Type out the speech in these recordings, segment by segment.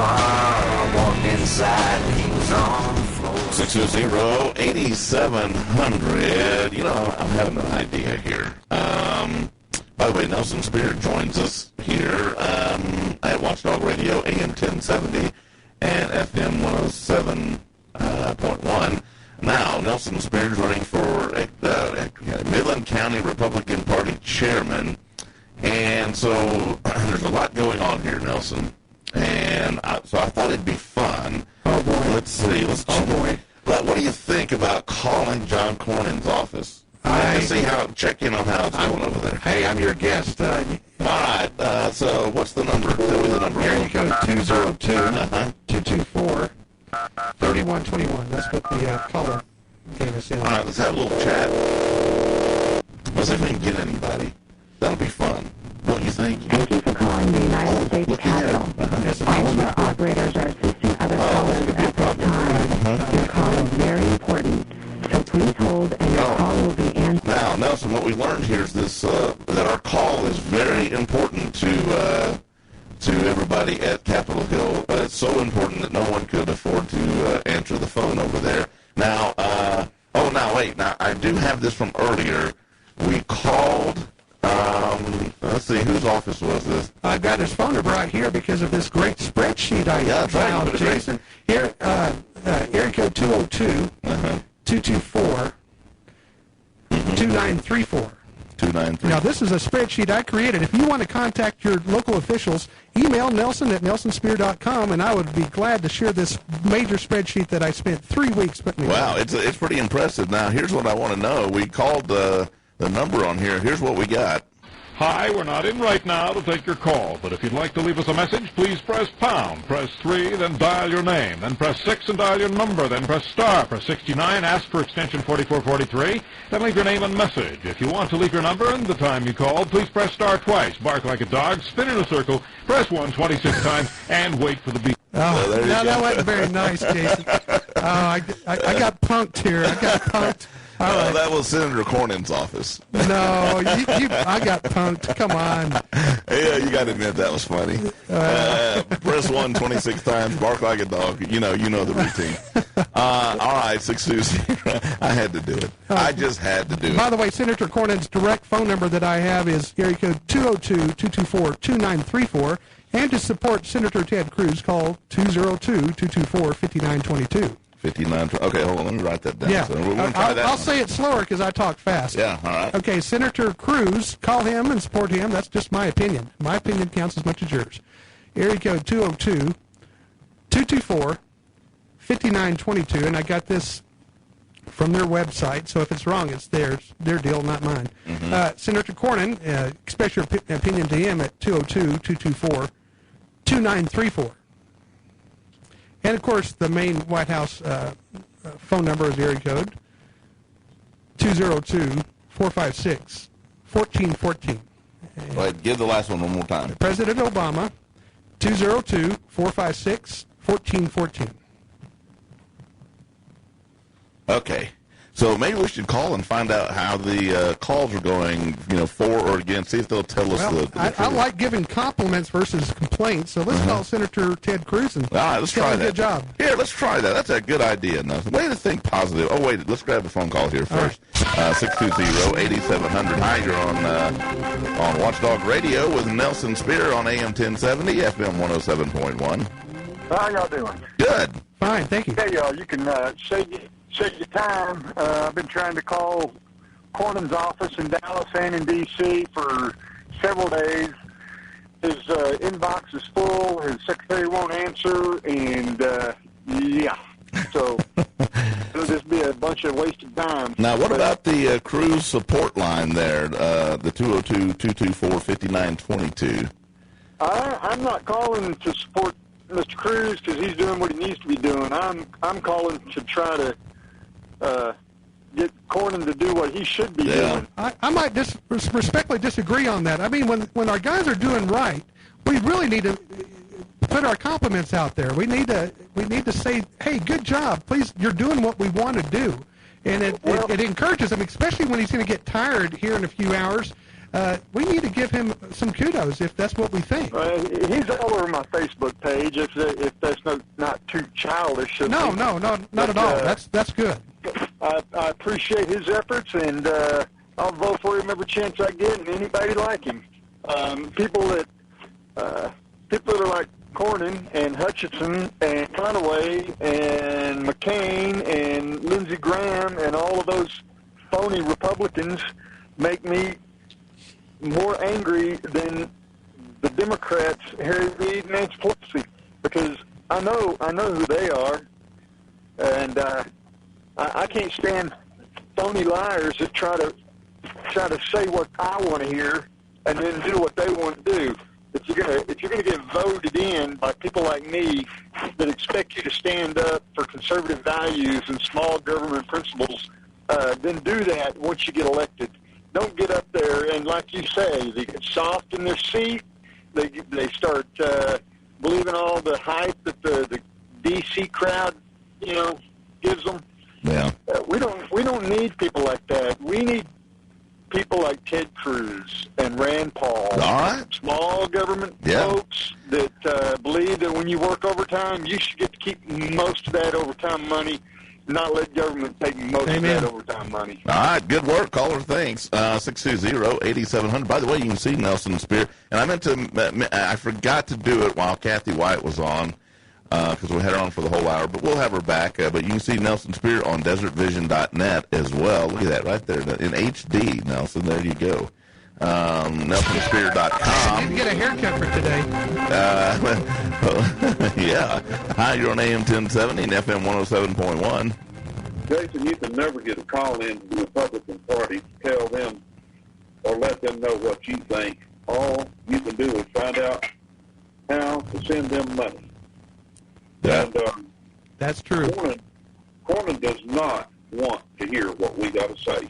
bar, I walked inside, he was on the floor. 620-8700. You know, I'm having an idea here. By the way, Nelson Spear joins us here at Watchdog Radio, AM 1070 and FM 107.1. Now, Nelson Spear is running for Midland County Republican Party chairman. And so there's a lot going on here, Nelson. And so I thought it'd be fun. Oh, boy. Let's see. What do you think about calling John Cornyn's office? Check in on how it's going over there. Hey, I'm your guest. All right. So what's the number? Tell me the number. Here you go, 202-224-3121. That's what the caller gave us in. All right, let's have a little chat. Let's see if we can get anybody. That'll be fun. Don't you think? Thank you for calling the United States Capitol. All of our operators are assisting other callers at this time. Your call is very important, so please hold and your call will be answered. Now, Nelson, what we learned here is this, that our call is very important to everybody at Capitol Hill. It's so important that no one could afford to answer the phone over there. Now, now I do have this from earlier. We called, let's see, whose office was this? I've got his phone number right here because of this great spreadsheet I found, Jason. Here, area code 202-224-2934. 293. Now, this is a spreadsheet I created. If you want to contact your local officials, email Nelson@nelsonspear.com, and I would be glad to share this major spreadsheet that I spent 3 weeks putting together. Wow, it's pretty impressive. Now, here's what I want to know. We called the number on here. Here's what we got. Hi, we're not in right now to take your call, but if you'd like to leave us a message, please press pound, press 3, then dial your name, then press 6 and dial your number, then press star, press 69, ask for extension 4443, then leave your name and message. If you want to leave your number and the time you called, please press star twice, bark like a dog, spin in a circle, press 1 26 times, and wait for the beep. Oh, no, that wasn't very nice, Jason. I got punked here. I got punked. Right. That was Senator Cornyn's office. No, I got punked. Come on. Yeah, you got to admit that was funny. Press 1 26 times, bark like a dog. You know the routine. All right, 620. I had to do it. I just had to do it. By the way, Senator Cornyn's direct phone number that I have is area code 202-224-2934. And to support Senator Ted Cruz, call 202-224-5922. 59. Okay, hold on. Let me write that down. Yeah. So we're gonna try that I'll say it slower because I talk fast. Yeah, all right. Okay, Senator Cruz, call him and support him. That's just my opinion. My opinion counts as much as yours. Area code 202-224-5922. And I got this from their website, so if it's wrong, it's their deal, not mine. Mm-hmm. Senator Cornyn, express your opinion to him at 202-224-2934. And, of course, the main White House phone number is area code 202-456-1414. Wait, give the last one more time. President Obama, 202-456-1414. Okay. So maybe we should call and find out how the calls are going, for or against. See if they'll tell us the truth. I like giving compliments versus complaints, so let's call Senator Ted Cruz and all right, let's try that. Good job. Here, let's try that. That's a good idea. Way to think positive. Oh, wait, let's grab the phone call here first. 620-8700. Hi, you're on Watchdog Radio with Nelson Spear on AM 1070, FM 107.1. How y'all doing? Good. Fine, thank you. Hey, y'all, you can save your time. I've been trying to call Cornyn's office in Dallas and in D.C. for several days. His inbox is full. His secretary won't answer, and yeah. So it'll just be a bunch of wasted time. Now, what about the Cruz support line there, the 202-224-5922? I'm not calling to support Mr. Cruz because he's doing what he needs to be doing. I'm calling to try to get Cornyn to do what he should be doing. I might respectfully disagree on that. I mean, when our guys are doing right, we really need to put our compliments out there. We need to say, hey, good job. Please, you're doing what we want to do. And it encourages him, especially when he's going to get tired here in a few hours. We need to give him some kudos if that's what we think. He's all over my Facebook page. If that's not too childish. No, not at all. That's good. I appreciate his efforts, and I'll vote for him every chance I get, and anybody like him. People that are like Cornyn and Hutchinson and Conaway and McCain and Lindsey Graham and all of those phony Republicans make me more angry than the Democrats, Harry Reid and Nancy Pelosi, because I know who they are, and I can't stand phony liars that try to say what I want to hear and then do what they want to do. If you're gonna get voted in by people like me that expect you to stand up for conservative values and small government principles, then do that once you get elected. Don't get up there and, like you say, they get soft in their seat. They start believing all the hype that the DC crowd, gives them. Yeah. We don't need people like that. We need people like Ted Cruz and Rand Paul. All right. Small government folks that believe that when you work overtime, you should get to keep most of that overtime money, not let government take most of that overtime money. All right, good work, caller. Thanks. 620-8700. By the way, you can see Nelson Spear. And I forgot to do it while Kathy White was on, because we had her on for the whole hour, but we'll have her back. But you can see Nelson Spear on desertvision.net as well. Look at that right there in HD, Nelson. There you go. NelsonSpear.com. You can get a haircut for today. Yeah. Hi, you're on AM 1070 and FM 107.1. Jason, you can never get a call in to the Republican Party to tell them or let them know what you think. All you can do is find out how to send them money. Yeah. And that's true. Cornyn does not want to hear what we got to say.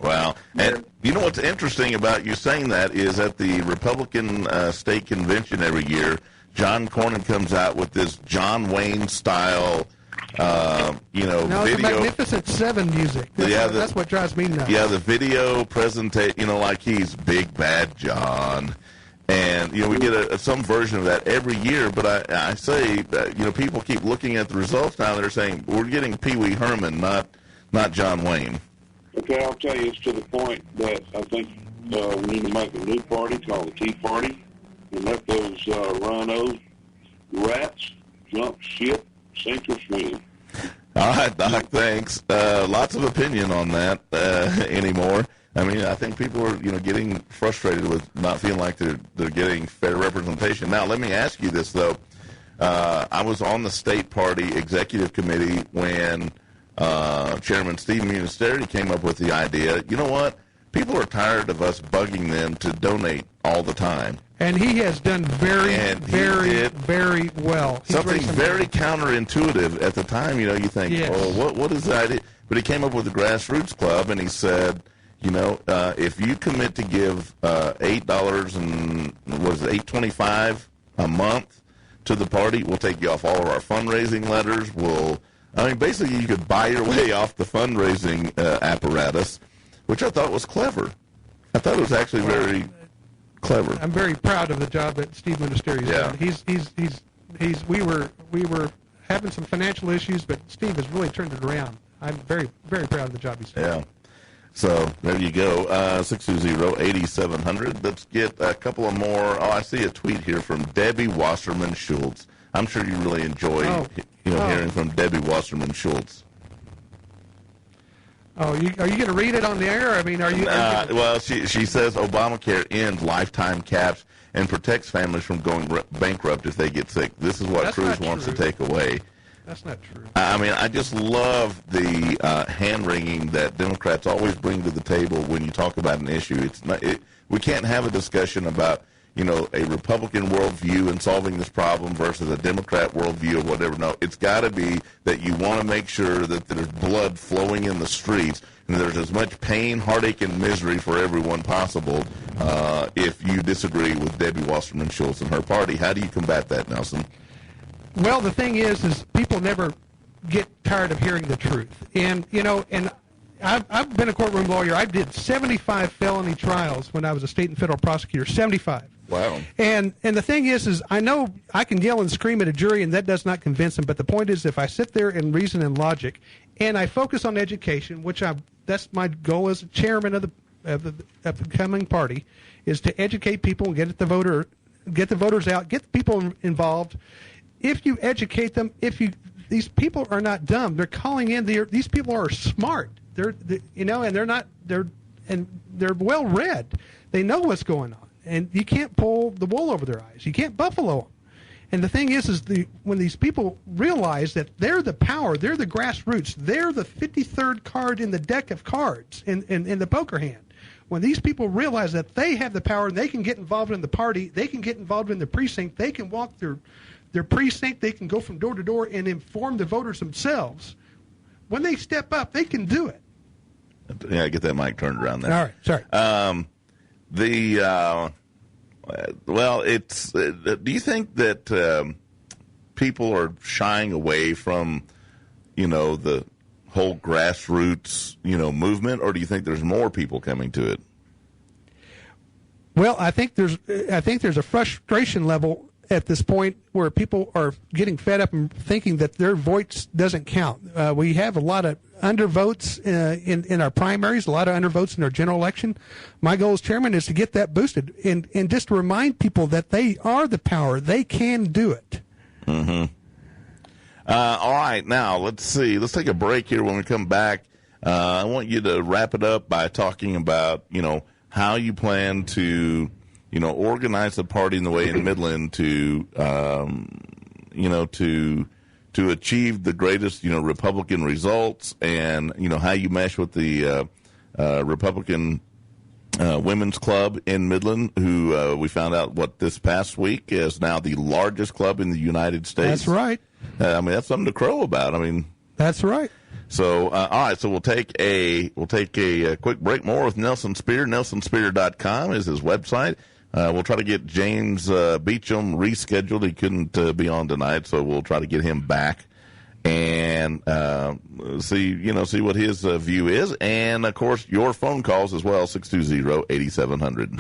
Wow. And you know what's interesting about you saying that is at the Republican state convention every year, John Cornyn comes out with this John Wayne style, video. It's the Magnificent Seven music. That's what drives me nuts. Yeah, the video presentation, like he's Big Bad John. And, we get some version of that every year, but I say, people keep looking at the results now. They're saying, we're getting Pee Wee Herman, not John Wayne. Okay, I'll tell you, it's to the point that I think we need to make a new party called the Tea Party and let those rhinos, rats, jump ship, sink or swim. All right, Doc, thanks. Lots of opinion on that anymore. I mean, I think people are, getting frustrated with not feeling like they're getting fair representation. Now, let me ask you this, though. I was on the state party executive committee when Chairman Steve Munisteri came up with the idea, you know what? People are tired of us bugging them to donate all the time. And he has done very well. Something very counterintuitive at the time. You think, what is the idea? But he came up with the Grassroots Club, and he said, if you commit to give $8 and $8.25 a month to the party, we'll take you off all of our fundraising letters. Basically, you could buy your way off the fundraising apparatus, which I thought was clever. I thought it was actually very clever. I'm very proud of the job that Steve Ministeri's done. We were having some financial issues, but Steve has really turned it around. I'm very, very proud of the job he's done. Yeah. So there you go. 620-8700. Let's get a couple of more. Oh, I see a tweet here from Debbie Wasserman Schultz. I'm sure you really enjoy hearing from Debbie Wasserman Schultz. Oh, are you going to read it on the air? I mean, are you? Well, she says Obamacare ends lifetime caps and protects families from going bankrupt if they get sick. This is what Cruz wants to take away. That's not true. I mean, I just love the hand-wringing that Democrats always bring to the table when you talk about an issue. We can't have a discussion about, a Republican worldview in solving this problem versus a Democrat worldview or whatever. No, it's got to be that you want to make sure that there's blood flowing in the streets and there's as much pain, heartache, and misery for everyone possible if you disagree with Debbie Wasserman Schultz and her party. How do you combat that, Nelson? Well, the thing is people never get tired of hearing the truth. And, I've been a courtroom lawyer. I did 75 felony trials when I was a state and federal prosecutor. 75. Wow. And the thing is I know I can yell and scream at a jury, and that does not convince them. But the point is, if I sit there and reason and logic, and I focus on education, that's my goal as chairman of the coming party, is to educate people and get the voters out, get the people involved. If you educate them, these people are not dumb. They're calling in. These people are smart. And they're well read. They know what's going on, and you can't pull the wool over their eyes. You can't buffalo them. And the thing is when these people realize that they're the power, they're the grassroots, they're the 53rd card in the deck of cards in the poker hand. When these people realize that they have the power and they can get involved in the party, they can get involved in the precinct, they can walk their precinct, they can go from door to door and inform the voters themselves. When they step up, they can do it. Yeah, get that mic turned around there. All right, sorry. Do you think that people are shying away from, the whole grassroots, movement, or do you think there's more people coming to it? Well, I think there's a frustration level at this point where people are getting fed up and thinking that their voice doesn't count. We have a lot of undervotes in our primaries, a lot of undervotes in our general election. My goal as chairman is to get that boosted and just to remind people that they are the power. They can do it. Mm-hmm. All right, now let's see. Let's take a break here. When we come back, I want you to wrap it up by talking about, how you plan to organize the party in the way in Midland to achieve the greatest, Republican results, and, how you mesh with the Republican Women's Club in Midland, who we found out this past week is now the largest club in the United States. That's right. That's something to crow about. That's right. So, all right, so we'll take a quick break. More with Nelson Spear. NelsonSpear.com is his website. We'll try to get James Beecham rescheduled. He couldn't be on tonight, so we'll try to get him back and see what his view is. And, of course, your phone calls as well, 620-8700.